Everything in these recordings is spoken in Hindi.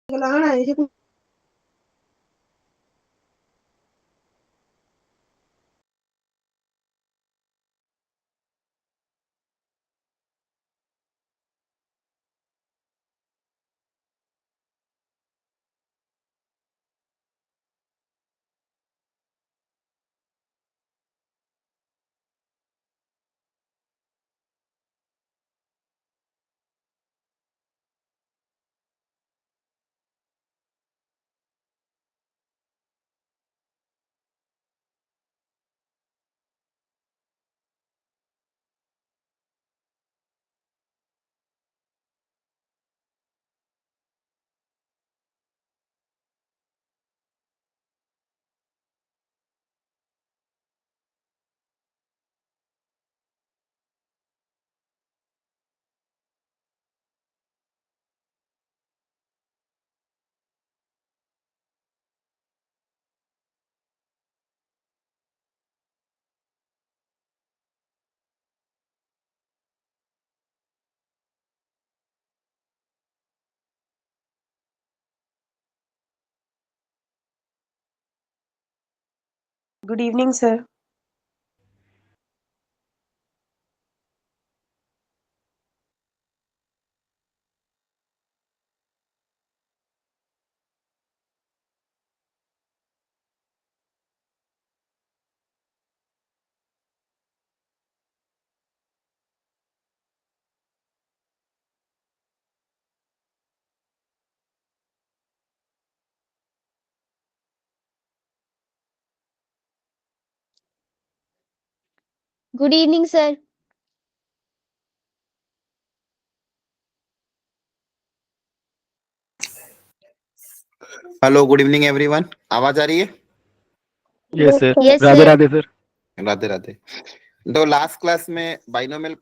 लगाना है इसे। Good evening sir. Good evening sir. Hello, good evening everyone. आवाज आ रही है? Yes sir. Yes Radhe sir. Radhe sir. Radhe Radhe. तो लास्ट क्लास में बाइनोमियल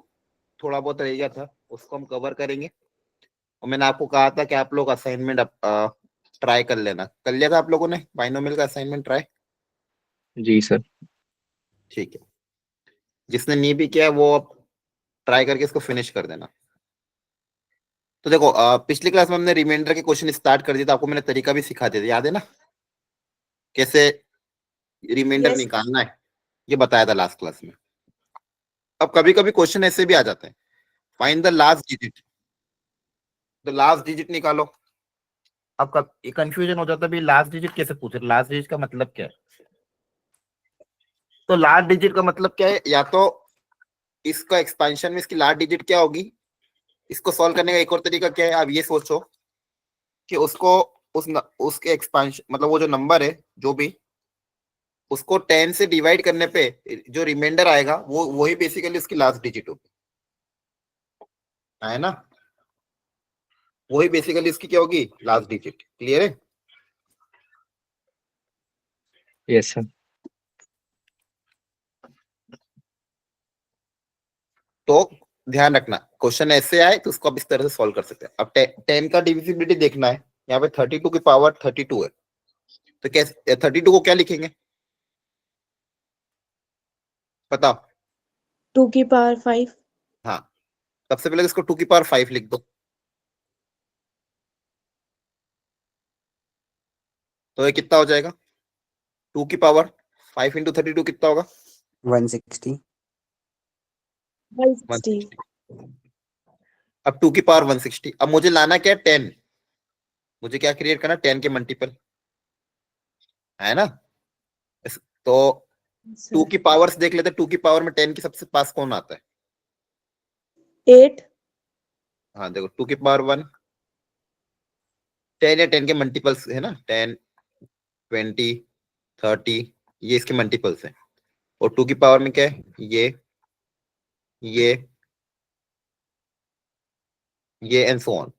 थोड़ा बहुत रह गया था, उसको हम कवर करेंगे। और मैंने आपको कहा था कि आप लोग असाइनमेंट ट्राई कर लेना। कर लिया था आप लोगों ने बाइनोमियल का असाइनमेंट ट्राई? जी सर। ठीक है। जिसने नहीं भी किया वो अब ट्राई करके इसको फिनिश कर देना। तो देखो, पिछली क्लास में हमने रिमाइंडर के क्वेश्चन स्टार्ट कर दिया था। आपको मैंने तरीका भी सिखा दिया था, याद है ना? कैसे रिमाइंडर यस। निकालना है ये बताया था लास्ट क्लास में। अब कभी कभी क्वेश्चन ऐसे भी आ जाते हैं, फाइंड द लास्ट डिजिट। तो लास्ट डिजिट निकालो। आपका कंफ्यूजन हो जाता है भाई, लास्ट डिजिट कैसे पूछ रहे, लास्ट डिजिट का मतलब क्या है? तो लास्ट डिजिट का मतलब क्या है, या तो इसका एक्सपेंशन में इसकी लास्ट डिजिट क्या होगी। इसको सॉल्व करने का एक और तरीका क्या है, आप ये सोचो कि उसको उसके एक्सपेंशन मतलब वो जो नंबर है जो भी, उसको 10 से डिवाइड करने पे जो रिमाइंडर आएगा वो वही बेसिकली उसकी लास्ट डिजिट होगी, है ना? वही बेसिकली इसकी क्या होगी, लास्ट डिजिट। क्लियर है? Yes sir. तो ध्यान रखना, क्वेश्चन ऐसे आए तो उसको आप इस तरह से सॉल्व कर सकते हैं। अब 10 का डिविजिबिलिटी देखना है। यहाँ पे 32 की पावर 32 है, तो कैसे 32 को क्या लिखेंगे बताओ? 2 की पावर 5। हाँ, सबसे पहले इसको 2 की पावर 5 लिख दो। तो ये कितना हो जाएगा? 2 की पावर 5 इंटू 32 कितना होगा? 160। 160। 160। अब 2 की पावर 160। अब मुझे लाना क्या है, 10। मुझे क्या क्रिएट करना, 10 के मल्टीपल, है ना? तो टू सर की पावर्स देख लेते हैं। 2 की पावर में 10 के सबसे पास कौन आता है? 8। हाँ देखो, 2 की पावर 1, 10 या 10 के मल्टीपल्स है ना, 10, 20, 30, ये इसके मल्टीपल्स हैं। और 2 की पावर में क्या है, ये एंड सो ऑन।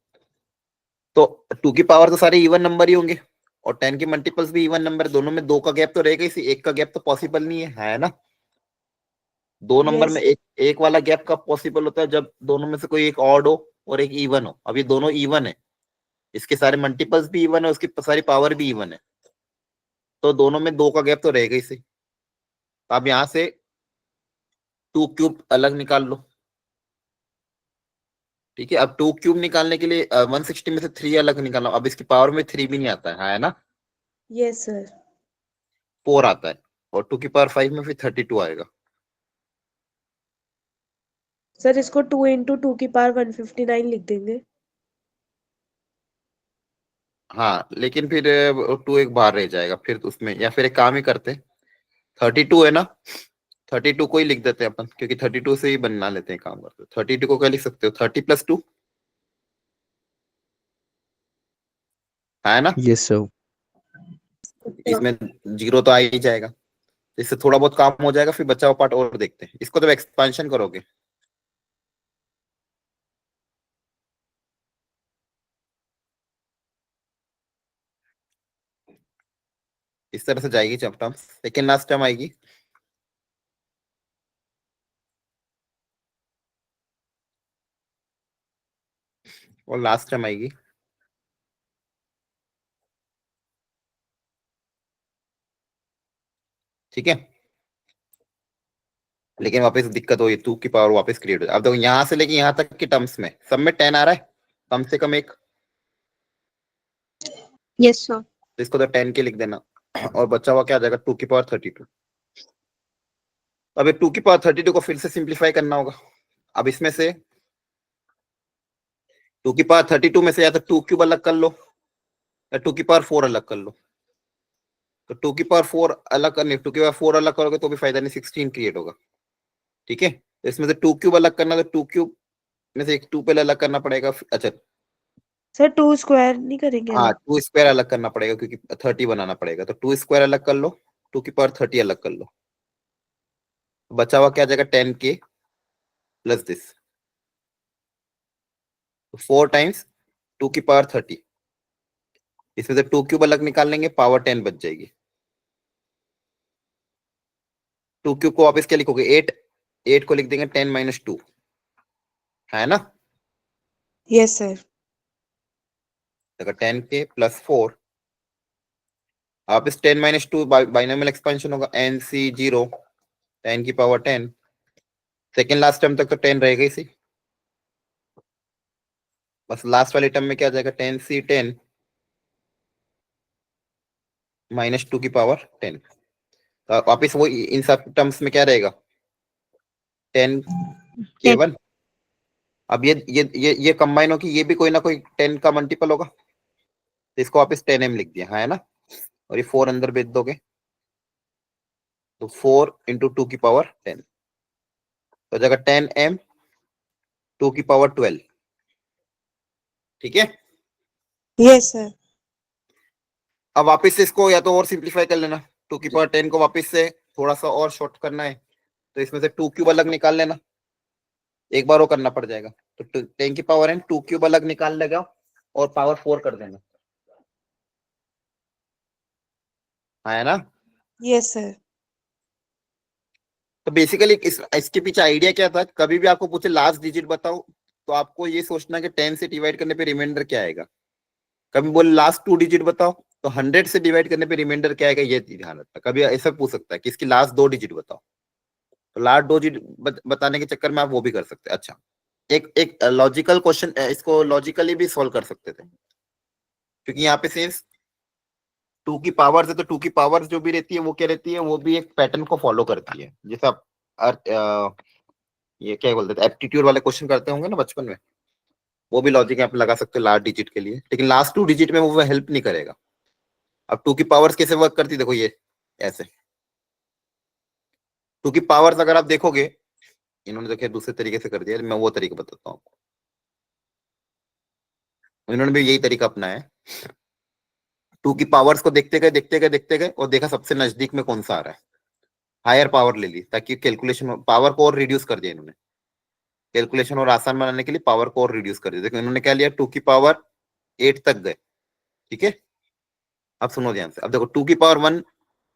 तो 2 की पावर तो सारे इवन नंबर ही होंगे, और 10 के मल्टीपल्स भी इवन नंबर। दोनों में 2 का गैप तो रहेगा ही, एक का गैप तो पॉसिबल नहीं है ना? दो नंबर में यस। एक वाला गैप कब पॉसिबल होता है, जब दोनों में से कोई एक ऑड हो और एक इवन हो। अब ये दोनों इवन है, इसके सारे मल्टीपल्स भी इवन है, उसकी सारी पावर भी इवन है, तो दोनों में 2 का गैप तो रहेगा ही सही। तो आप यहां से 2 क्यूब अलग निकाल लो। ठीक है, अब 2 क्यूब निकालने के लिए 160 में से 3 अलग निकालना। अब इसकी पावर में 3 भी नहीं आता है ना, यस सर। 4 आता है, और 2 की पावर 5 में फिर 32 आएगा। सर इसको 2 इंटू 2 की पावर 159 लिख देंगे। हाँ, लेकिन फिर 2 एक बाहर रह जाएगा फिर उसमें, या फिर एक काम ही करते, 32 है ना, 32 को ही लिख देते हैं अपन, क्योंकि 32 से ही बना लेते हैं, काम करते 32 को क्या लिख सकते हो, 30 + 2 है ना, यस सर। इसमें जीरो तो आ ही जाएगा, इससे थोड़ा बहुत काम हो जाएगा, फिर बचा हुआ पार्ट और देखते हैं। इसको जब एक्सपेंशन करोगे, इस तरह से जाएगी जब टर्म, सेकेंड लास्ट टर्म आएगी, और लास्ट टर्म आएगी। ठीक है, लेकिन वापस दिक्कत हो, 2 की पावर वापस क्रिएट हो जाए। अब देखो यहाँ से लेके यहाँ तक की टर्म्स में सब में 10 आ रहा है, कम से कम एक, यस सर। तो इसको तो 10 के लिख देना, और बचा हुआ क्या आ जाएगा, 2 की पावर 32। अब 2 की पावर 32 को फिर से सिंप्लीफाई करना होगा। अब इसमें से 2 की पावर 32 में से या तो 2 क्यूब अलग कर लो, या 2 की पावर 4 अलग कर लो। तो 2 की पावर 4 अलग करने, 2 की पावर 4 अलग करोगे तो भी फायदा नहीं, 16 क्रिएट होगा। ठीक है, तो इसमें से 2 क्यूब अलग करना, तो 2 क्यूब में से एक 2 पहले अलग करना पड़ेगा। अच्छा, सर 2 स्क्वायर नहीं करेंगे हाँ, अलग? 2 स्क्वायर अलग करना पड़ेगा, क्योंकि 30 बनाना पड़ेगा, तो 2 स्क्वायर अलग कर लो, 2 की पावर 30 अलग कर लो, बचा हुआ क्या आ जाएगा, 10k प्लस दिस, 4 टाइम्स 2 की पावर 30। इसमें से 2 क्यूब अलग निकाल लेंगे, पावर 10 बच जाएगी। 2 क्यूब को वापस क्या लिखोगे, 8, 8 को लिख देंगे 10 - 2, है ना। Yes sir. तो 10k + 4, वापस 10 - 2 बाइनोमियल एक्सपेंशन होगा, NC0 10 की पावर 10। सेकेंड लास्ट टर्म तक तो 10 रहेगा इसी, बस लास्ट वाले टर्म में क्या आ जाएगा, 10C10 -2 की पावर 10। तो वापस वो इन सब टर्म्स में क्या रहेगा, 10k1। अब ये कंबाइन हो कि ये भी कोई ना कोई 10 का मल्टीपल होगा, तो इसको वापस 10m लिख दिया, है ना, और ये 4 अंदर भेज दोगे, तो 4 × 2 की पावर 10, तो जगह 10m 2 की पावर 12। ठीक है, यस सर। अब वापस से इसको या तो और सिंप्लीफाई कर लेना, 2 की पावर 10 को वापस से थोड़ा सा और शॉर्ट करना है, तो इसमें से 2 क्यूब अलग निकाल लेना, एक बार वो करना पड़ जाएगा, तो 10 की पावर n 2 क्यूब अलग निकाल लेगा, और पावर 4 कर देना, है ना। Yes sir. तो बेसिकली इसके पीछे आइडिया क्या था, कभी भी आपको पूछे लास्ट डिजिट बताओ, तो आपको ये सोचना कि 10 से डिवाइड करने पे रिमाइंडर क्या आएगा। कभी बोले लास्ट 2 डिजिट बताओ, तो 100 से डिवाइड करने पे रिमाइंडर क्या आएगा, ये ध्यान रखना। कभी ऐसा पूछ सकता है कि इसकी लास्ट 2 डिजिट बताओ, तो लास्ट 2 डिजिट बताने के चक्कर में आप वो भी कर सकते हैं। अच्छा, एक एक लॉजिकल क्वेश्चन, इसको लॉजिकली भी सॉल्व कर सकते थे, क्योंकि यहाँ पे सिंस 2 की पावर्स है, तो 2 की पावर्स जो भी रहती है वो क्या रहती है, वो भी एक पैटर्न को फॉलो करती है, जैसे आप ये क्या बोलते थे, एप्टीट्यूड वाले क्वेश्चन करते होंगे ना बचपन में, वो भी लॉजिक आप लगा सकते हो लास्ट डिजिट के लिए, लेकिन लास्ट 2 डिजिट में वो हेल्प नहीं करेगा। अब 2 की पावर्स कैसे वर्क करती है, देखो ये ऐसे, 2 की पावर्स अगर आप देखोगे, इन्होंने देखिए दूसरे तरीके से कर दिया, मैं वो तरीका बताता हूँ, इन्होंने भी यही तरीका अपनाया है। 2 की पावर्स को देखते गए और देखा सबसे नजदीक में कौन सा आ रहा है, हायर पावर ले ली, ताकि कैलकुलेशन पावर को और रिड्यूस कर दिया इन्होंने, कैलकुलेशन और आसान बनाने के लिए पावर को और रिड्यूस कर दिया। देखो इन्होंने क्या लिया, 2 की पावर 8 तक गए। ठीक है, अब सुनो ध्यान से, अब देखो 2 की पावर 1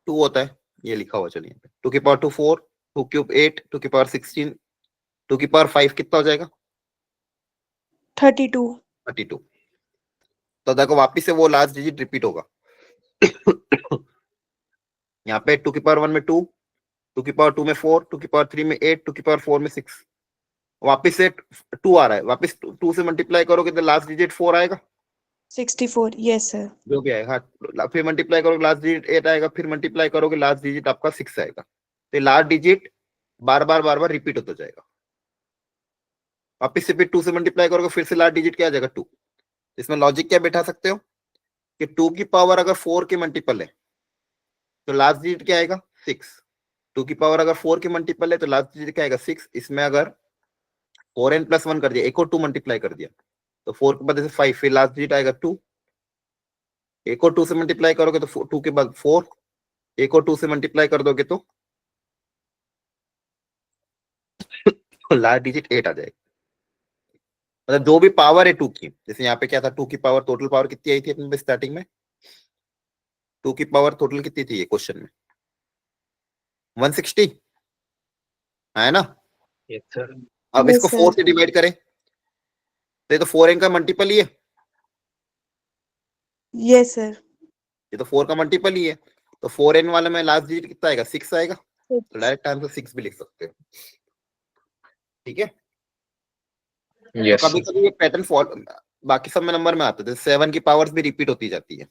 2 होता है, ये लिखा हुआ, चलिए 2 की पावर 2 4, 2 क्यूब 8, 2 की पावर 16, 2 की पावर 5 कितना हो जाएगा, 32। 32। तो देखो वापिस से वो लास्ट डिजिट रिपीट होगा। यहाँ पे 2 की पावर 1 में 2, 2 की पावर 2 में 4, 2 की पावर 3 में 8, 2 की पावर 4 में 6, वापिस से 2 आ रहा है, वापिस 2 से मल्टीप्लाई करोगे तो लास्ट डिजिट 4 आएगा, 64, yes sir. जो भी आएगा। हाँ, फिर मल्टीप्लाई करोगे लास्ट डिजिट 8 आएगा, फिर मल्टीप्लाई करोगे लास्ट डिजिट आपका 6 आएगा। तो लास्ट डिजिट बार बार रिपीट होता जाएगा। वापिस से फिर 2 से मल्टीप्लाई करोगे, फिर से लास्ट डिजिट क्या आ जाएगा 2। इसमें लॉजिक क्या बैठा सकते हो कि 2 की पावर अगर 4 के मल्टीपल है तो लास्ट डिजिट क्या आएगा 6। 2 की पावर अगर 4 के मल्टीपल है तो लास्ट डिजिट क्या आएगा 6। इसमें अगर 4n+1 कर दिया, एक और 2 मल्टीप्लाई कर दिया तो 4 के बाद से 5, फिर लास्ट डिजिट आएगा 2। एक और 2 से मल्टीप्लाई करोगे तो 2 के बाद 4, एक और 2 से मल्टीप्लाई कर दोगे तो लास्ट डिजिट 8 आ जाएगा। मतलब जो भी पावर है 2 की, जैसे यहाँ पे क्या था 2 की पावर, टोटल पावर कितनी आई थी अपने स्टार्टिंग में, 2 की पावर टोटल कितनी थी ये क्वेश्चन में, 160 है ना। Yes, sir. अब Yes इसको sir. 4 से डिवाइड करें तो ये तो 4n का मल्टीपल ही है, Yes sir. ये तो 4 का मल्टीपल ही है। तो 4n वाले में लास्ट डिजिट कितना आएगा 6 आएगा, तो डायरेक्ट आंसर 6 भी लिख सकते हो। ठीक है, तो Yes, कभी sir. कभी ये पैटर्न फॉल बाकी सब में नंबर में आता है, 7 की पावर्स भी रिपीट होती जाती है,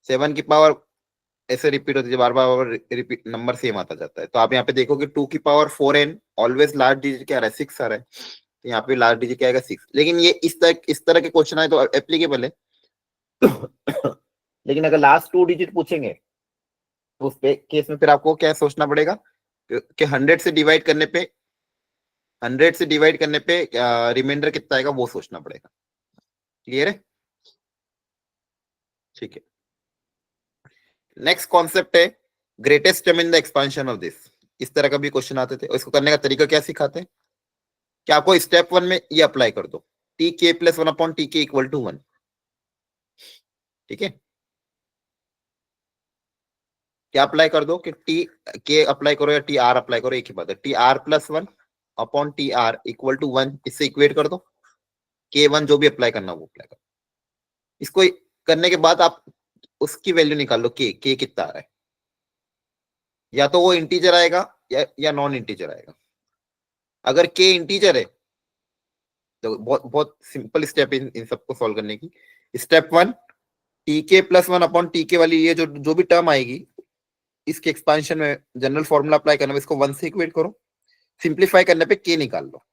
7 की पावर ऐसे रिपीट होती है, बार बार रिपीट नंबर सेम आता जाता है। तो आप यहाँ पे देखोगे 2 की power 4n always last digit क्या आ रहा है 6 आ रहा है, तो यहाँ पे लास्ट डिजिट क्या आएगा 6। लेकिन ये इस तरह के क्वेश्चन आए तो एप्लीकेबल है। लेकिन अगर लास्ट 2 डिजिट पूछेंगे तो उस पे केस में फिर आपको क्या सोचना पड़ेगा कि 100 से डिवाइड करने पे, 100 से डिवाइड करने पे रिमाइंडर कितना आएगा वो सोचना पड़ेगा। क्लियर है, ठीक है। नेक्स्ट कॉन्सेप्ट है greatest term in the expansion of this. इस तरह का भी क्वेश्चन आते थे और इसको करने का तरीका क्या सिखाते हैं कि आपको स्टेप 1 में ये अप्लाई कर दो, टी के प्लस 1/Tk=1। ठीक है, क्या अप्लाई कर दो कि टी के अप्लाई करो या टी आर अप्लाई करो, एक ही बात है। Tr+1/Tr=1, इससे इक्वेट कर दो, K1 जो भी अप्लाई करना वो अप्लाई करो। इसको करने के बाद आप उसकी वैल्यू निकाल लो, के कितना आ रहा है, या तो वो इंटीजर आएगा या नॉन इंटीजर आएगा। अगर के इंटीजर है तो बहुत बहुत सिंपल स्टेप इन सबको सॉल्व करने की। स्टेप 1, Tk+1/Tk वाली ये जो भी टर्म आएगी इसके एक्सपांशन में जनरल फॉर्मूला अप्लाई करना, इसको 1 से इक्वेट करो, सिंप्लीफाई करने पे के निकाल लो।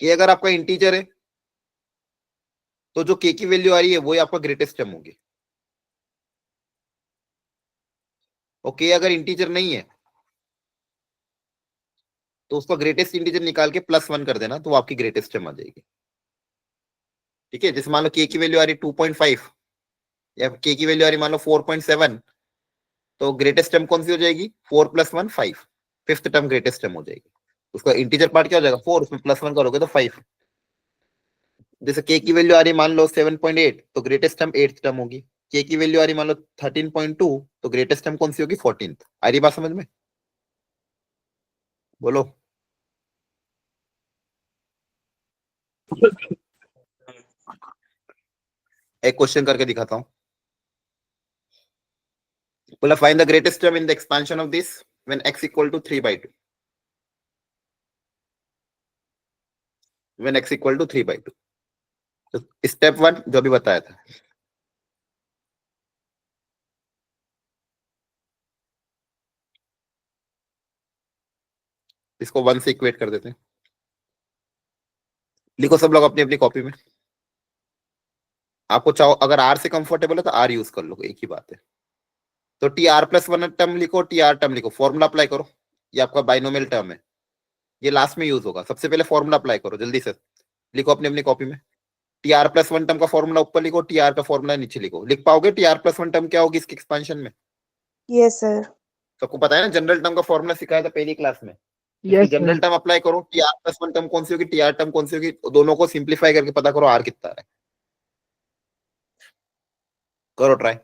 के अगर आपका इंटीजर है तो जो के की वैल्यू आ रही है वही आपका ग्रेटेस्ट टर्म होगी, और के अगर इंटीजर नहीं है तो उसका ग्रेटेस्ट इंटीजर निकाल के +1 कर देना, तो वो आपकी ग्रेटेस्ट टर्म आ जाएगी। ठीक है, जैसे मान लो के की वैल्यू आ रही 2.5 या के की वैल्यू आ रही मान लो 4.7, तो ग्रेटेस्ट टर्म कौन सी हो जाएगी 4 + 1 5, फिफ्थ टर्म ग्रेटेस्ट टर्म हो जाएगी। उसका इंटीजर पार्ट क्या हो जाएगा 4, उसमें +1 करोगे तो 5। जैसे के की वैल्यू आ रही मान लो 7.8, तो ग्रेटेस्ट टर्म 8th टर्म होगी। के की वैल्यू आ रही मान लो 13.2, तो ग्रेटेस्ट टर्म कौन सी होगी 14th। आ रही बात समझ में, बोलो। एक क्वेश्चन करके दिखाता हूँ। बोला find the greatest term in the expansion of this when x = 3/2, when x = 3/2। तो स्टेप 1 जो भी बताया था, इसको 1 से इक्वेट कर देते हैं। लिखो सब लोग अपनी अपनी कॉपी में। आपको चाहो अगर r से कंफर्टेबल है तो r यूज कर लो, एक ही बात है। तो Tr+1 टर्म लिखो, Tr टर्म लिखो, फॉर्मूला अप्लाई करो। ये आपका बाइनोमियल टर्म है, ये लास्ट में यूज होगा। सबसे पहले फॉर्मूला अप्लाई करो, जल्दी से लिखो अपनी अपनी कॉपी में। Tr+1 टर्म का फॉर्मूला ऊपर लिखो, Tr का फॉर्मूला नीचे लिखो। लिख पाओगे Tr+1 टर्म क्या होगी इसके एक्सपेंशन में? Yes sir. सबको पता है ना, जनरल टर्म का फॉर्मूला सिखाया था पहली क्लास में। Yes, general sir. Term apply करो, Tr+1 टर्म कौन सी होगी, Tr टर्म कौन सी होगी, दोनों को सिंप्लीफाई करके पता करो r कितना है। करो ट्राई।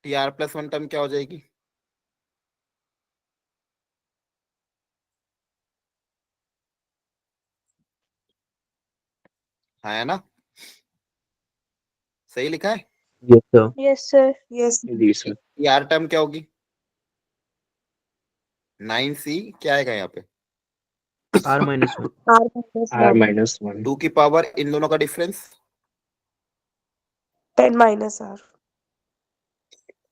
tr+1 टर्म क्या हो जाएगी? हाँ है ना, सही लिखा है। Yes, sir. Yes, sir. Yes. जी सर. tr टर्म क्या होगी? 9c क्या आएगा यहाँ पे? R minus 1. R minus R 1. minus 1. 2 की पावर इन दोनों का डिफरेंस 10 minus R.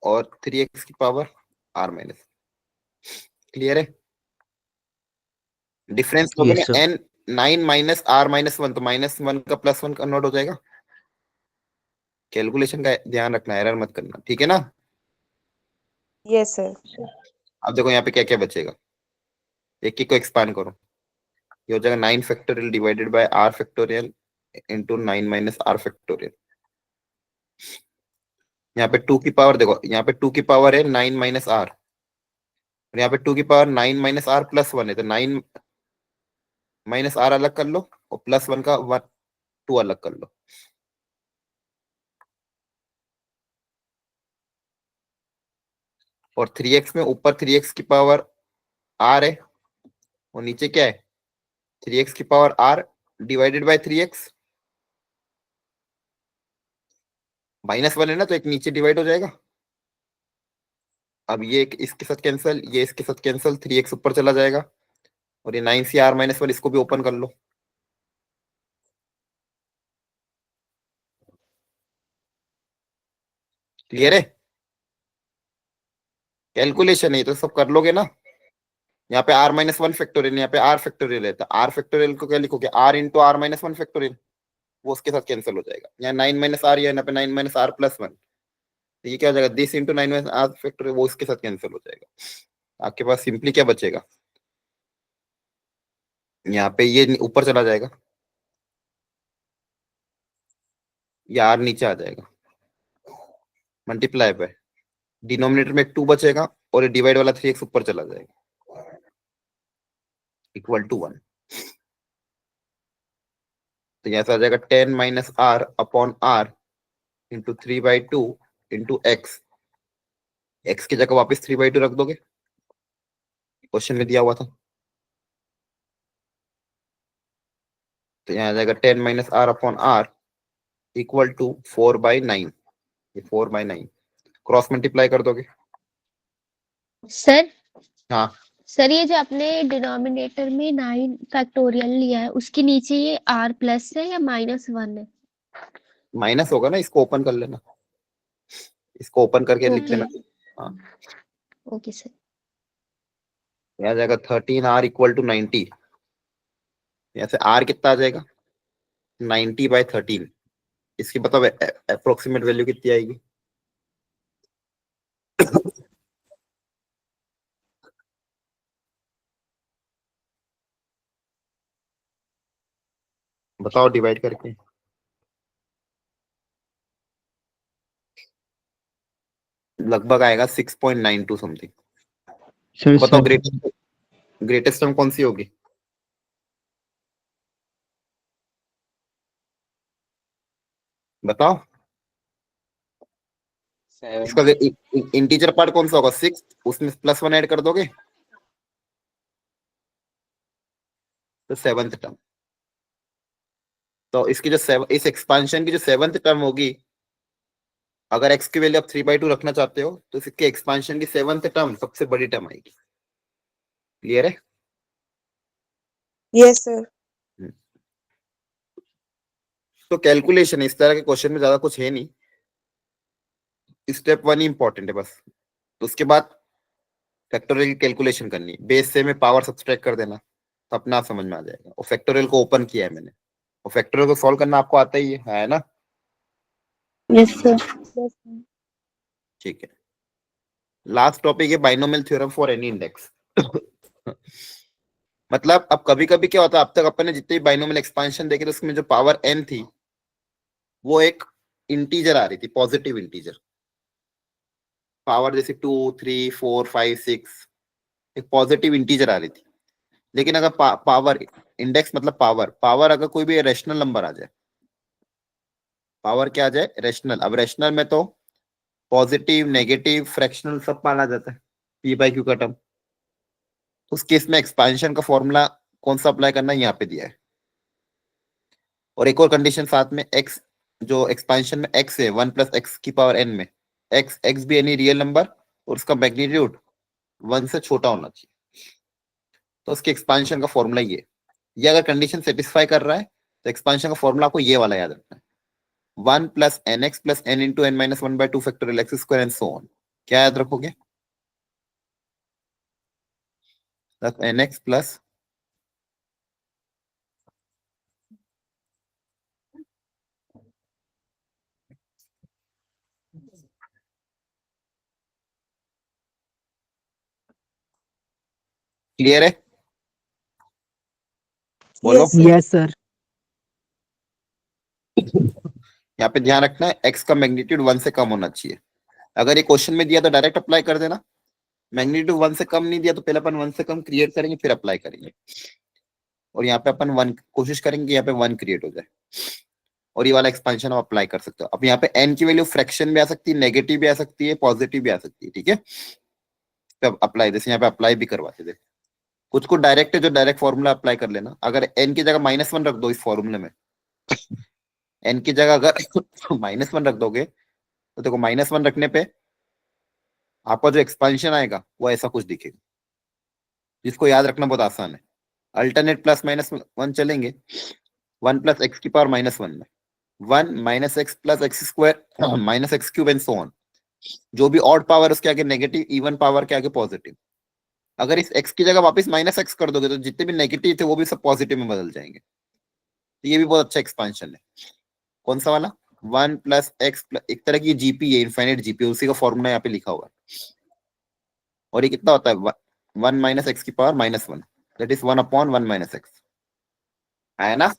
और 3x की पावर r माइनस। क्लियर है? डिफरेंस लोगे Yes, ना sir. n 9 minus r minus 1 तो -1 का +1 कन्वर्ट हो जाएगा। कैलकुलेशन का ध्यान रखना, एरर मत करना, ठीक है ना। Yes, sir. अब देखो यहाँ पे क्या क्या बचेगा, एक एक को एक्सपांड करो। ये हो जाएगा 9 factorial divided by r factorial into 9 minus r factorial. यहाँ पे 2 की पावर देखो, यहाँ पे 2 की पावर है 9 माइनस r, और यहाँ पे 2 की पावर 9 माइनस r प्लस 1 है, तो 9 माइनस r अलग कर लो और +1 का 2 अलग कर लो। और 3x में ऊपर 3x की पावर r है और नीचे क्या है 3x की power r divided by 3x। -1 है ना, तो एक नीचे डिवाइड हो जाएगा। अब ये इसके साथ कैंसिल, ये इसके साथ कैंसिल, 3x ऊपर चला जाएगा और ये 9c r-1 इसको भी ओपन कर लो। क्लियर है? कैलकुलेशन है, तो सब कर लोगे ना। यहाँ पे r-1 फैक्टोरियल, यहाँ पे r फैक्टोरियल है, तो r फैक्टोरियल को क्या लिखोगे, r इंटू r-1 फैक्टोरियल, वो उसके साथ कैंसिल हो जाएगा। यहाँ 9 माइनस r, यहाँ पे 9 माइनस r प्लस 1, तो ये क्या हो जाएगा, this into 9 minus r factorial, वो इसके साथ कैंसिल हो जाएगा। आपके पास सिंपली क्या बचेगा, यहाँ पे ये ऊपर चला जाएगा, ये r नीचे आ जाएगा, मल्टीप्लाई पे डिनोमिनेटर में 2 बचेगा और ये डिवाइड वाला 3x ऊपर चला जाएगा, इक्वल टू 1। तो यहाँ से आ जाएगा 10 minus r upon r into 3/2 into x। x की जगह वापस 3/2 रख दोगे, क्वेश्चन में दिया हुआ था। तो यहाँ आ जाएगा 10 minus r upon r equal to 4/9। ये 4/9 क्रॉस मल्टीप्लाई कर दोगे। सर हाँ, सर ये जो आपने डिनोमिनेटर में 9 फैक्टोरियल लिया है उसके नीचे ये r प्लस है या -1 है? माइनस होगा ना, इसको ओपन कर लेना, इसको ओपन करके लिख ओके लेना। हाँ, ओके सर। यहाँ आ जाएगा 13r इक्वल टू 90। यहाँ से r कितना आ जाएगा, 90/13। इसकी बताओ अप्रोक्सीमेट वैल्यू कितनी आएगी। बताओ डिवाइड करके। लगभग आएगा 6.92 समथिंग। Sir, बताओ sir. ग्रेटेस्ट टर्म कौन सी होगी। बताओ, इसका इंटीजर पार्ट कौन सा होगा, 6, उसमें +1 ऐड कर दोगे तो 7th टर्म। तो इसकी जो इस एक्सपांशन की जो 7th टर्म होगी, अगर x की वैल्यू आप 3/2 रखना चाहते हो तो इसके एक्सपांशन की 7th टर्म सबसे बड़ी टर्म आएगी। क्लियर है? Yes, sir. तो कैलकुलेशन इस तरह के क्वेश्चन में ज्यादा कुछ है नहीं, स्टेप 1 ही इंपॉर्टेंट है बस। तो उसके बाद फैक्टोरियल की कैलकुलेशन करनी है, बेस से में पावर सब्सट्रैक्ट कर देना, तो अपना समझ में आ जाएगा। और फैक्टोरियल को ओपन किया है मैंने, और फैक्टोरियल को सॉल्व करना आपको आता ही है ना। Yes sir. Yes, sir. ठीक है, लास्ट टॉपिक है binomial theorem for any index. मतलब अब कभी कभी क्या होता है, अब तक अपन ने जितने भी बाइनोमियल एक्सपांशन देखे थे उसमें जो पावर n थी वो एक इंटीजर आ रही थी, पॉजिटिव इंटीजर। पावर जैसे 2 3 4 5 6 एक पॉजिटिव इंटीजर आ रही थी। लेकिन अगर पावर इंडेक्स मतलब पावर, पावर अगर कोई भी रेशनल नंबर आ जाए, पावर क्या आ जाए, रेशनल। अब रेशनल में तो पॉजिटिव, नेगेटिव, फ्रैक्शनल सब माना जाता है पी बाई क्यू का टर्म। उस केस में एक्सपांशन का फॉर्मूला कौन सा अप्लाई करना है यहाँ पे दिया है। और एक और कंडीशन साथ में, एक्स जो एक्सपांशन में एक्स है 1 + x की पावर n में, एक्स भी एनी रियल नंबर और उसका मैग्नीट्यूड 1 से छोटा होना चाहिए। तो उसके एक्सपांशन का फॉर्मूला ये अगर कंडीशन सेटिस्फाई कर रहा है तो एक्सपांशन का फॉर्मूला आपको ये वाला याद रखना है, 1 + nx + n × n - 1/2 factorial x² and so on. क्या याद रखोगे? nx प्लस क्लियर है? बोलो। Yes, sir. Yes sir. यहाँ पे ध्यान रखना है x का मैग्नीट्यूड 1 से कम होना चाहिए। अगर ये क्वेश्चन में दिया तो डायरेक्ट अप्लाई कर देना, मैग्नीट्यूड 1 से कम नहीं दिया तो पहले अपन 1 से कम क्रिएट करेंगे फिर अप्लाई करेंगे। और यहाँ पे अपन 1 कोशिश करेंगे यहाँ पे 1 क्रिएट हो जाए और ये वाला एक्सपेंशन आप अप्लाई कर सकते हो। अब यहाँ पे n की वैल्यू फ्रैक्शन भी आ सकती है, नेगेटिव भी आ सकती है, पॉजिटिव भी आ सकती है, ठीक है। तब अप्लाई, जैसे यहाँ पे अप्लाई भी करवाते थे, कुछ को डायरेक्ट है जो डायरेक्ट फॉर्मूला अप्लाई कर लेना। अगर n की जगह -1 रख दो इस फॉर्मूले में, n की जगह अगर -1 रख दोगे तो देखो -1 रखने पे आपका जो एक्सपेंशन आएगा वो ऐसा कुछ दिखेगा, जिसको याद रखना बहुत आसान है। अल्टरनेट +-1 चलेंगे, 1 + x की पावर -1 में 1 - x + x² - x³ and so on. जो भी ऑड पावर उसके आगे नेगेटिव, इवन पावर के आगे पॉजिटिव। अगर इस x की जगह वापस -x कर दोगे तो जितने भी नेगेटिव थे वो भी सब पॉजिटिव में बदल जाएंगे। तो ये भी बहुत अच्छा एक्सपेंशन है। कौन सा वाला? 1 + x, एक तरह की जीपी है, इनफाइनाइट जीपी, उसी का फॉर्मूला यहाँ पे लिखा हुआ है। और ये कितना होता है? 1 - x की पावर -1, दैट इज 1/1 - x, है ना।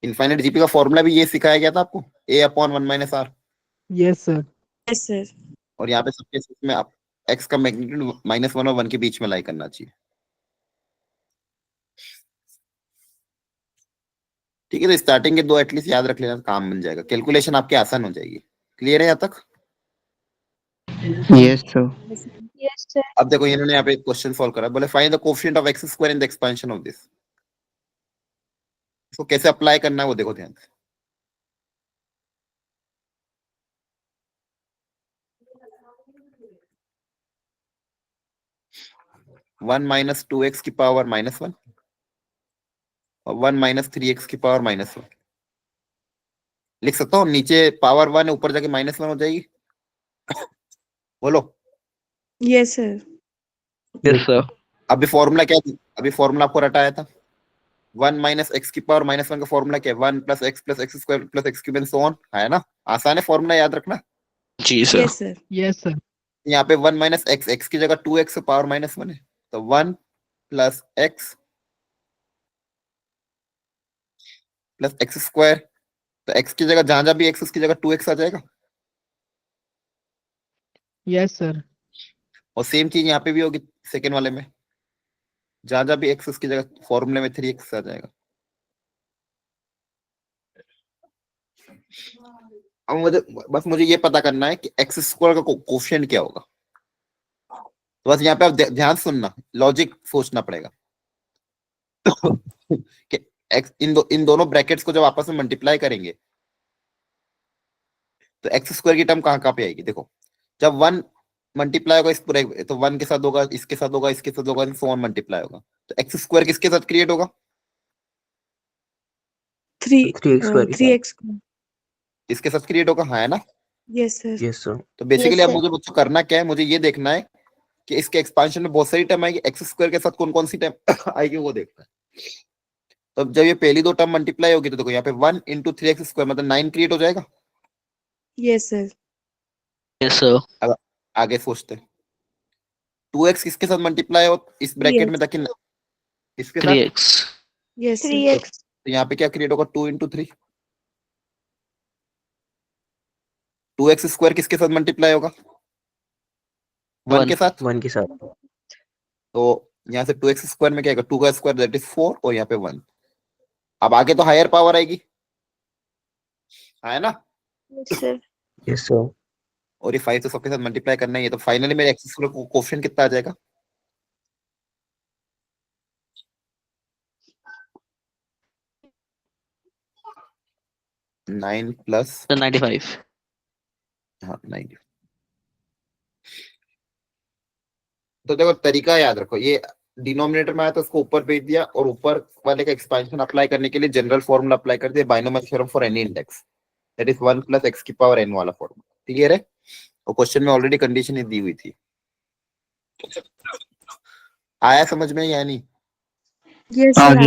इनफाइनाइट जीपी का फॉर्मूला भी ये सिखाया गया था आपको, a/1 - r। Yes sir. Yes, sir. और यहाँ पे सबके केस में आप x का मैग्नीट्यूड -1 और 1 के बीच में लाई करना चाहिए, ठीक है। तो स्टार्टिंग के 2 एटलीस्ट याद रख लेना, काम बन जाएगा, कैलकुलेशन आपकी आसान हो जाएगी। क्लियर है यहाँ तक? Yes sir. Yes sir. अब देखो इन्होंने यहाँ पे क्वेश्चन सॉल्व करा, बोले find the coefficient of x² in the expansion of this. इसको कैसे अप्लाई करना है वो देखो ध्यान से। वन -2x की पावर -1 और 1 - 3x की पावर -1 लिख सकता हूँ। नीचे पावर 1 है, ऊपर जाके -1 हो जाएगी। बोलो। Yes, sir. Yes sir. अभी फॉर्मूला क्या? अभी फॉर्मूला आपको रटाया था, 1 - x की पावर -1 का फॉर्मूला क्या है? 1 + x + x² + x³ and so on, है ना। आसान है फॉर्मूला याद रखना। जी sir. Yes, sir. Yes sir. यहाँ पे 1 - x, x की जगह 2x पावर -1 है, तो 1 + x + x²। तो x की जगह जहां जहां भी x, उसकी जगह 2x आ जाएगा। Yes sir. और सेम चीज यहाँ पे भी होगी सेकेंड वाले में, जहां जहां भी x, उसकी जगह फॉर्मूले में 3x आ जाएगा। अब मुझे ये पता करना है कि x² का कोफिशिएंट क्या होगा। तो बस यहाँ पे आप ध्यान सुनना, लॉजिक सोचना पड़ेगा कि x इन दोनों ब्रैकेट्स को जब आपस में मल्टीप्लाई करेंगे तो x² की टर्म कहाँ कहाँ पे आएगी। देखो, जब 1 मल्टीप्लाई होगा इस पूरे, तो 1 के साथ होगा, इसके साथ होगा, इसके साथ होगा, सो ऑन मल्टीप्लाई होगा। तो x² किसके साथ क्रिएट होगा? 3x. इसके साथ क्रिएट होगा, है ना। Yes, sir. Yes sir. तो बेसिकली Yes, अब sir. मुझे मुझे करना क्या है, मुझे ये देखना है कि इसके एक्सपांशन में बहुत सारी टर्म आएगी, x² के साथ कौन कौन सी टर्म आएगी वो देखना है। तो जब ये पहली 2 टर्म मल्टीप्लाई होगी तो देखो यहाँ पे 1 × 3x² मतलब 9 क्रिएट हो जाएगा। Yes, sir. Yes sir. अब आगे सोचते हैं, 2x किसके साथ मल्टीप्लाई हो इस ब्रैकेट में, ताकि इसके साथ। 3x। Yes, sir. 3x. तो यहाँ पे क्या क्रिएट होगा? 2 × 3। 2x² किसके साथ मल्टीप्लाई होगा? 1 के साथ। 1 के साथ। तो यहाँ से 2x² में क्या आएगा? 2 का स्क्वायर दैट इज 4 और यहाँ पे 1। अब आगे तो हायर पावर आएगी, है ना। Yes, sir. Yes sir. और ये 5 तो सबके साथ मल्टीप्लाई करना ही है, तो फाइनली मेरे एक्स स्क्वायर का कोफिशिएंट कितना आ जाएगा? Nine plus 95. हाँ 9। तो देखो तरीका याद रखो, ये डिनोमिनेटर में आया तो उसको ऊपर भेज दिया और ऊपर वाले का एक्सपेंशन अप्लाई करने के लिए जनरल फॉर्मूला अप्लाई कर दिया, binomial theorem for any index, that is 1 plus x की पावर n वाला फॉर्मूला। क्लियर है? और क्वेश्चन में ऑलरेडी कंडीशन ही दी हुई थी। आया समझ में या नहीं? Yes sir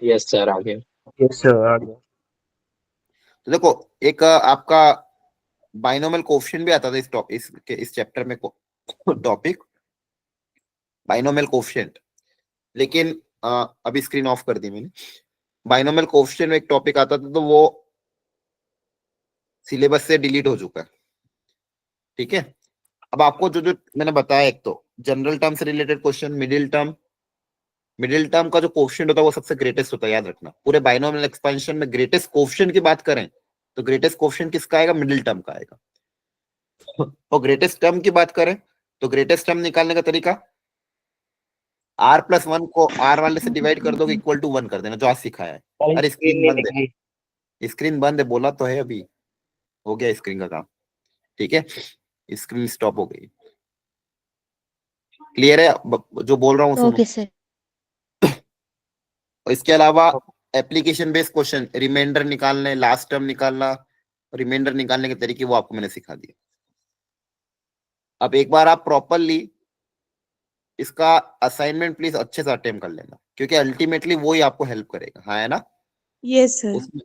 Yes, sir. आगे. यस सर आ गया। तो देखो एक आपका बाइनोमियल कोफिशिएंट भी आता था इस चैप्टर में टॉपिक बाइनोमियल कोफिशिएंट, लेकिन अभी स्क्रीन ऑफ कर दी मैंने। बाइनोमियल कोफिशिएंट में एक टॉपिक आता था तो वो सिलेबस से डिलीट हो चुका है। ठीक है, अब आपको जो जो मैंने बताया, एक तो जनरल टर्म से रिलेटेड क्वेश्चन, मिडिल टर्म का जो कोफिशिएंट होता है वो सबसे ग्रेटेस्ट होता है, याद रखना। पूरे बाइनोमियल एक्सपेंशन में ग्रेटेस्ट कोफिशिएंट की बात करें तो ग्रेटेस्ट कोफिशिएंट किसका आएगा? मिडिल टर्म का आएगा। और ग्रेटेस्ट टर्म की बात करें तो ग्रेटेस्ट टर्म निकालने का तरीका r+1 को r वाले से डिवाइड कर दो, इक्वल टू 1 कर देना, जो आज सिखाया है। अरे स्क्रीन बंद है, स्क्रीन बंद है, बोला तो है अभी, हो गया स्क्रीन का काम। ठीक है, स्क्रीन स्टॉप हो गई। क्लियर है जो बोल रहा हूँ? सुनो। Okay sir. और इसके अलावा एप्लीकेशन बेस्ड क्वेश्चन, रिमाइंडर निकालने, लास्ट टर्म निकालना, रिमाइंडर निकालने के तरीके वो आपको मैंने सिखा दिया। अब एक बार आप प्रॉपरली इसका असाइनमेंट प्लीज अच्छे से अटेम्प्ट कर लेना, क्योंकि अल्टीमेटली वो ही आपको हेल्प करेगा। हाँ है ना? Yes sir. उसमें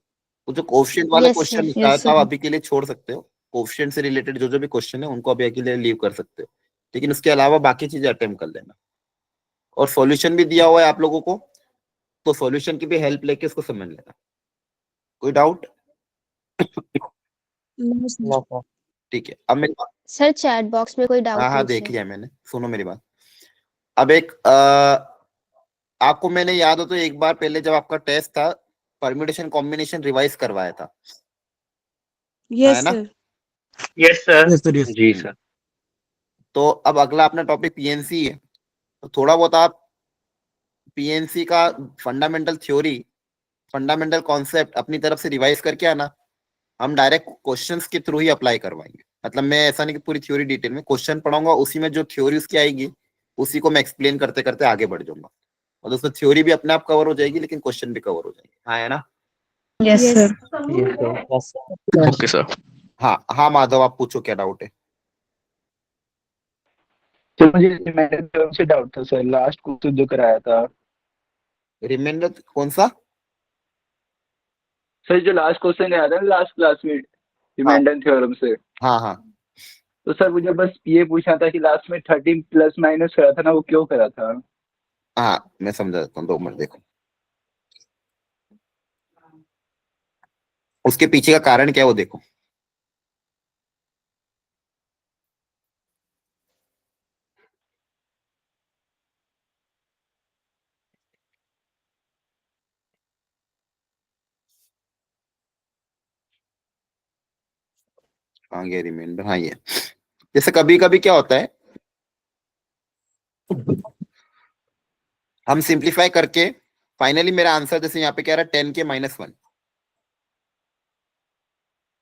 वो जो कोफिशिएंट वाला Yes, क्वेश्चन sir. लिखा है Yes, तो आप sir. अभी के लिए छोड़ सकते हो, कोफिशिएंट से रिलेटेड जो जो भी क्वेश्चन है उनको अभी के लिए लीव कर सकते हो, लेकिन उसके अलावा बाकी चीजें अटेम्प्ट कर लेना। और सॉल्यूशन भी दिया हुआ है आप लोगों को, तो सॉल्यूशन की भी हेल्प लेके उसको समझ लेना। कोई डाउट? No sir. ठीक है, अब मेरी सर चैट बॉक्स में कोई डाउट हाँ पूछे? देख लिया मैंने, सुनो मेरी बात। अब एक आपको मैंने याद हो तो एक बार पहले जब आपका टेस्ट था, परम्यूटेशन कॉम्बिनेशन रिवाइज करवाया था, है यस ना? Sir. Yes sir. Yes, sir. Yes. जी सर। तो अब अगला अपना टॉपिक पीएनसी है, तो थोड़ा बहुत आप पीएनसी का फंडामेंटल थ्योरी, फंडामेंटल कॉन्सेप्ट अपनी तरफ से रिवाइज करके आना। हम डायरेक्ट क्वेश्चंस के थ्रू ही अप्लाई करवाएंगे, मतलब मैं ऐसा नहीं कि पूरी थ्योरी डिटेल में, क्वेश्चन पढ़ाऊंगा, उसी में जो थ्योरी उसकी आएगी उसी को मैं एक्सप्लेन करते करते आगे बढ़ जाऊंगा, और उसमें थ्योरी भी अपने आप कवर हो जाएगी लेकिन क्वेश्चन भी कवर हो जाएंगे। हाँ है ना? Yes sir. Yes sir. Okay, sir. हाँ हाँ माधव, आप पूछो क्या डाउट है? तो मुझे रिमाइंडर थ्योरम से डाउट था सर, लास्ट क्वेश्चन जो कराया था रिमाइंडर कौन सा? सर, जो लास्ट क्वेश्चन आया था ना लास्ट क्लास में रिमाइंडर थ्योरम से, हाँ हाँ तो सर मुझे बस ये पूछना था कि लास्ट में 13 प्लस माइनस करा था ना, वो क्यों करा था? हाँ, मैं समझा देता हूँ, 2 मिनट देखो। उसके पीछे का कारण क्या है वो देखो। हाँ ये रिमाइंडर, हाँ ये जैसे कभी कभी क्या होता है, हम सिंप्लीफाई करके फाइनली मेरा आंसर जैसे यहाँ पे कह रहा है 10 के -1।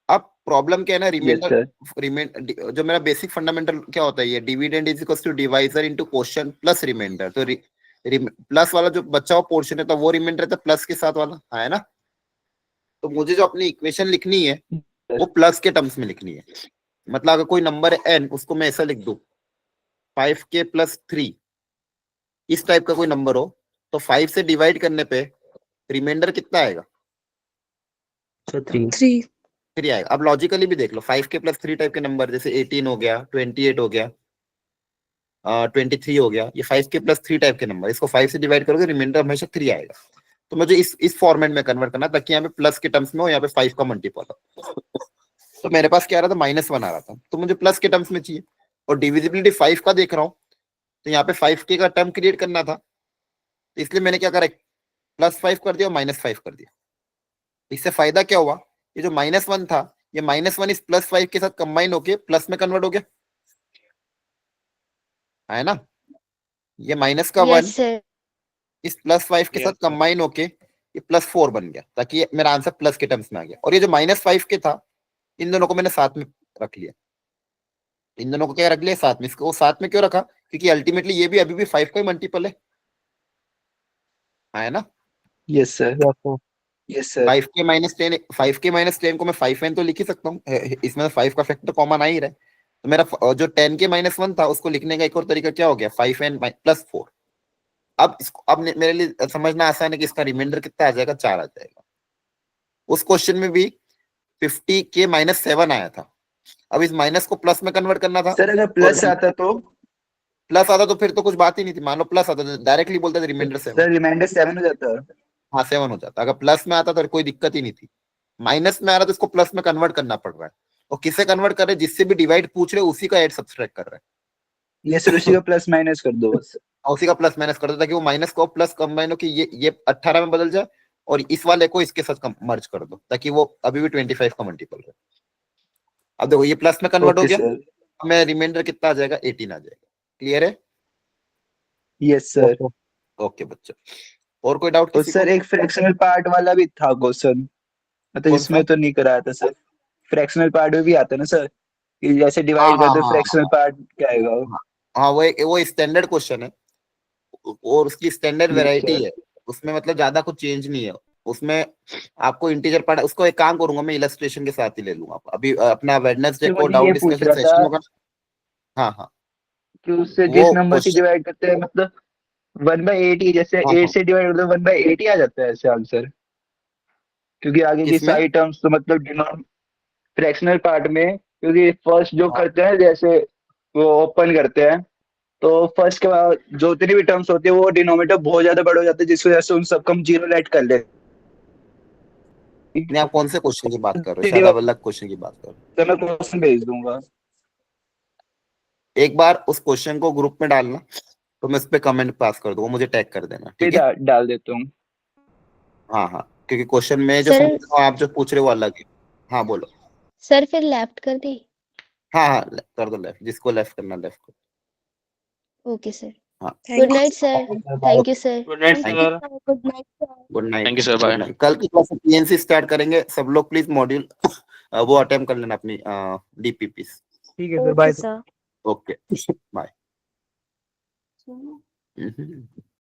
अब प्रॉब्लम क्या है ना, रिमाइंडर जो मेरा बेसिक फंडामेंटल क्या होता है, ये dividend is equal to divisor into quotient plus remainder. तो प्लस वाला जो बचा हुआ पोर्शन है तो वो रिमाइंडर था प्लस के साथ वाला, है ना? तो मुझे जो अपनी इक्वेशन लिखनी है वो प्लस के टर्म्स में लिखनी है। मतलब अगर कोई नंबर है n, उसको मैं ऐसा लिख दूं 5k + 3, इस टाइप का कोई नंबर हो तो 5 से डिवाइड करने पे रिमाइंडर कितना आएगा? 3। 3 आएगा। अब लॉजिकली भी देख लो, 5k + 3 टाइप के नंबर जैसे 18 हो गया, 28 हो गया, 23 हो गया, ये 5k + 3 टाइप के नंबर, इसको 5 से डिवाइड करोगे रिमाइंडर हमेशा 3 आएगा। तो मुझे इस फॉर्मेट में कन्वर्ट करना ताकि यहाँ पे प्लस के टर्म्स में हो, यहाँ पे 5 का मल्टीपल हो। तो मेरे पास क्या आ रहा था, -1 आ रहा था, तो मुझे प्लस के टर्म्स में चाहिए, और डिविजिबिलिटी 5 का देख रहा हूँ तो यहाँ पे 5k का टर्म क्रिएट करना था, तो इसलिए मैंने क्या करा, +5 कर दिया और -5 कर दिया। इससे फायदा क्या हुआ, ये जो -1 था ये -1 इस +5 के साथ कंबाइन होके प्लस में कन्वर्ट हो गया है ना। ये माइनस का 1 यस सर। इस +5 के साथ कंबाइन होके ये +4 बन गया, ताकि ये मेरा आंसर प्लस के टर्म्स में आ गया। और ये जो -5 के था, इन दोनों को मैंने साथ में रख लिया। इन दोनों को क्या रख लिया? साथ में। इसको साथ में क्यों रखा? क्योंकि अल्टीमेटली ये भी अभी भी 5 का ही मल्टीपल है ना। Yes sir, yes sir. 5 के -10 को मैं 5n तो लिख ही सकता हूँ, इसमें 5 का फैक्टर कॉमन आ ही रहा है। तो मेरा जो 10 के -1 था उसको लिखने का एक और तरीका क्या हो गया? 5n + 4। अब इसको मेरे लिए समझना आसान है कि इसका रिमाइंडर कितना आ जाएगा? 4 आ जाएगा। उस क्वेश्चन में भी 50 के -7 आया था। अब इस माइनस को प्लस में कन्वर्ट करना था सर अगर प्लस आता तो? प्लस आता तो फिर तो कुछ बात ही नहीं थी। मान लो प्लस आता तो डायरेक्टली बोलते थे रिमाइंडर 7। सर रिमाइंडर 7 हो जाता है। हाँ 7 हो जाता। अगर प्लस में आता तो कोई दिक्कत ही नहीं थी। माइनस में आ रहा तो इसको प्लस में कन्वर्ट करना पड़ रहा है। और किससे कन्वर्ट कर रहे हैं? जिससे भी डिवाइड पूछ रहे उसी का ऐड सब्सट्रैक्ट कर रहा है। ये सर उसी का प्लस माइनस कर दो बस। उसी का प्लस माइनस कर दो, ताकि वो माइनस को प्लस कंबाइन हो कि ये 18 में बदल जाए और इस वाले को इसके साथ मर्ज कर दो, ताकि वो अभी भी 25 का मल्टीपल है। अब देखो ये प्लस में कन्वर्ट हो ओके गया। सर। मैं रिमाइंडर कितना आ जाएगा? 18 आ जाएगा। क्लियर है? Yes sir. ओके बच्चा, और कोई डाउट और किसी सर को? एक फ्रैक्शनल पार्ट वाला भी था क्वेश्चन, मतलब कौन इसमें सा? तो नहीं कराया था सर। फ्रैक्शनल पार्ट में भी आता है ना सर, कि जैसे हाँ डिवाइड हाँ कर दो हाँ फ्रैक्शनल पार्ट क्या आएगा? हाँ हाँ, वो स्टैंडर्ड क्वेश्चन है और उसकी स्टैंडर्ड यस वैरायटी सर। है। उसमें मतलब ज्यादा कुछ चेंज नहीं है उसमें। आपको इंटीजर पार्ट, उसको एक काम करूंगा मैं, इलस्ट्रेशन के साथ ही ले लूंगा। अभी अपना वेडनेसडे सर को मुझे ये डाउट पूछ डिस्कशन रहा था सेशन होगा ना। हाँ हाँ, कि उससे वो जिस नंबर से क्वेश्चन। डिवाइड करते हैं, मतलब 1/8 ही, जैसे हाँ 8 हाँ, से डिवाइड करते 1/8 ही आ जाता है ऐसे आंसर? क्योंकि आगे की किसमें? सारी टर्म्स तो मतलब फ्रैक्शनल पार्ट में, क्योंकि फर्स्ट जो हाँ, करते हैं जैसे वो ओपन करते हैं, तो फर्स्ट के बाद जो जितनी भी टर्म्स होती है वो डिनोमिनेटर बहुत ज्यादा बड़ा हो जाता है, जिस वजह से उन सबको हम जीरो लेट कर लेते नहीं आप कौन से क्वेश्चन की बात कर रहे हो? शायद हैं। आप अलग क्वेश्चन की बात कर रहे तो मैं क्वेश्चन भेज दूंगा। हो। एक बार उस क्वेश्चन को ग्रुप में डालना, तो मैं उस पर कमेंट पास कर दूंगा, मुझे टैग कर देना, फिर ठीक है? डाल देता हूँ। हाँ हाँ, क्योंकि क्वेश्चन में जो समझ सर रहा हूँ आप जो पूछ रहे हो वो अलग है। हाँ बोलो। सर फिर लेफ्ट कर दे। हाँ हाँ, कर दो लेफ्ट, जिसको लेफ्ट करना लेफ्ट करो। Okay sir. हाँ, good night sir. Thank you sir. Good night thank you. Sir. Good night sir. Good night. Thank you sir, good bye. Night. कल की क्लास में पीएनसी स्टार्ट करेंगे। सब लोग प्लीज मॉड्यूल वो अटेम्प्ट कर लेना अपनी डीपीपी। ठीक है sir, okay bye. Sir. Okay bye.